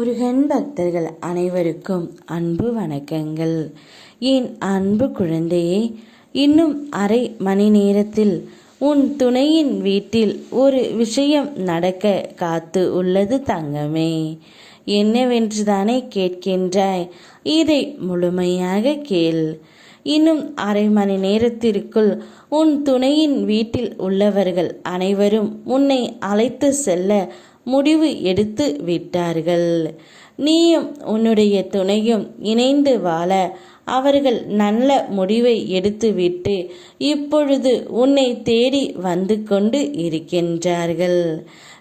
முருகன் பக்தர்கள் அனைவருக்கும் அன்பு வணக்கங்கள். என் அன்பு குழந்தையே, இன்னும் அரை மணி நேரத்தில் உன் துணையின் வீட்டில் ஒரு விஷயம் நடக்க காத்து உள்ளது தங்கமே. என்னவென்றுதானே கேட்கின்றாய்? இதை முழுமையாக கேள். இன்னும் அரை மணி நேரத்திற்குள் உன் துணையின் வீட்டில் உள்ளவர்கள் அனைவரும் உன்னை அழைத்து செல்ல முடிவு எடுத்து விட்டார்கள். நீயும் உன்னுடைய துணையும் இணைந்து வாழ அவர்கள் நல்ல முடிவை எடுத்துவிட்டு இப்பொழுது உன்னை தேடி வந்து கொண்டு இருக்கின்றார்கள்.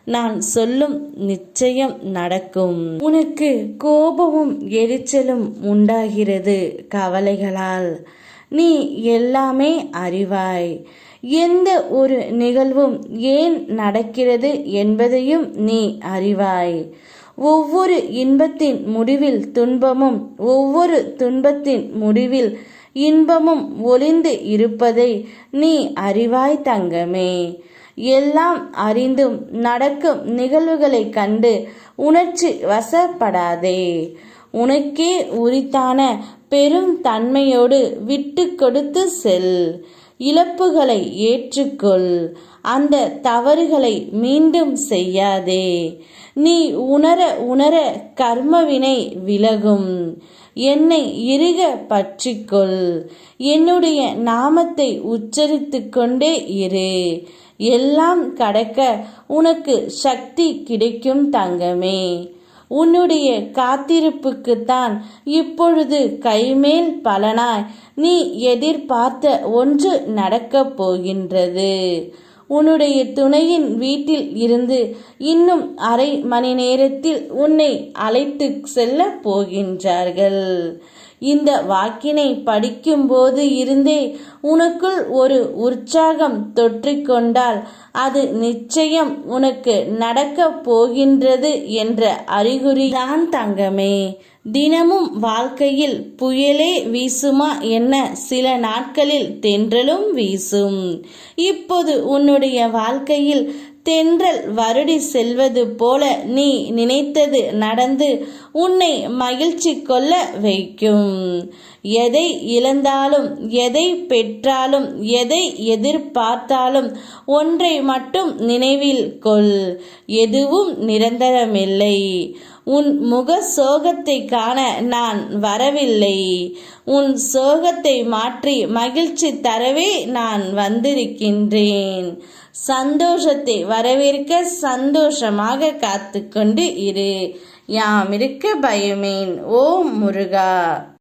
நான் சொல்லும் நிச்சயம் நடக்கும். உனக்கு கோபமும் எரிச்சலும் உண்டாகிறது கவலைகளால். நீ எல்லாமே அறிவாய். எந்த ஒரு நிகழ்வும் ஏன் நடக்கிறது என்பதையும் நீ அறிவாய். ஒவ்வொரு இன்பத்தின் முடிவில் துன்பமும், ஒவ்வொரு துன்பத்தின் முடிவில் இன்பமும் ஒளிந்து இருப்பதை நீ அறிவாய் தங்கமே. எல்லாம் அறிந்தும் நடக்கும் நிகழ்வுகளை கண்டு உணர்ச்சி வசப்படாதே. உனக்கே உரித்தான பெரும் தன்மையோடு விட்டு கொடுத்து செல். இழப்புகளை ஏற்றுக்கொள். அந்த தவறுகளை மீண்டும் செய்யாதே. நீ உணர உணர கர்மவினை விலகும். என்னை இறுக பற்றிக்கொள். என்னுடைய நாமத்தை உச்சரித்து கொண்டே இரு. எல்லாம் கடக்க உனக்கு சக்தி கிடைக்கும் தங்கமே. உன்னுடைய காத்திருப்புக்குத்தான் இப்பொழுது கைமேல் பலனாய் நீ எதிர்பார்த்த ஒன்று நடக்கப் போகின்றது. உன்னுடைய துணையின் வீட்டில் இருந்து இன்னும் அரை மணி நேரத்தில் உன்னை அழைத்து செல்ல போகின்றார்கள். இந்த வாக்கினை படிக்கும்போது இருந்தே உனக்குள் ஒரு உற்சாகம் தொற்றிக்கொண்டால் அது நிச்சயம் உனக்கு நடக்கப் போகின்றது என்ற அறிகுறிதான் தங்கமே. தினமும் வாழ்க்கையில் புயலே வீசுமா என்ன? சில நாட்களில் தென்றலும் வீசும். இப்போது உன்னுடைய வாழ்க்கையில் தென்றல் வருடி செல்வது போல நீ நினைத்தது நடந்து உன்னை மகிழ்ச்சி கொள்ள வைக்கும். எதை இழந்தாலும், எதை பெற்றாலும், எதை எதிர்பார்த்தாலும் ஒன்றை மட்டும் நினைவில் கொள். எதுவும் நிரந்தரமில்லை. உன் முக சோகத்தை காண நான் வரவில்லை. உன் சோகத்தை மாற்றி மகிழ்ச்சி தரவே நான் வந்திருக்கின்றேன். சந்தோஷத்தை வரவேற்க சந்தோஷமாக காத்து கொண்டு இரு. யாம் இருக்க பயமேன். ஓம் முருகா.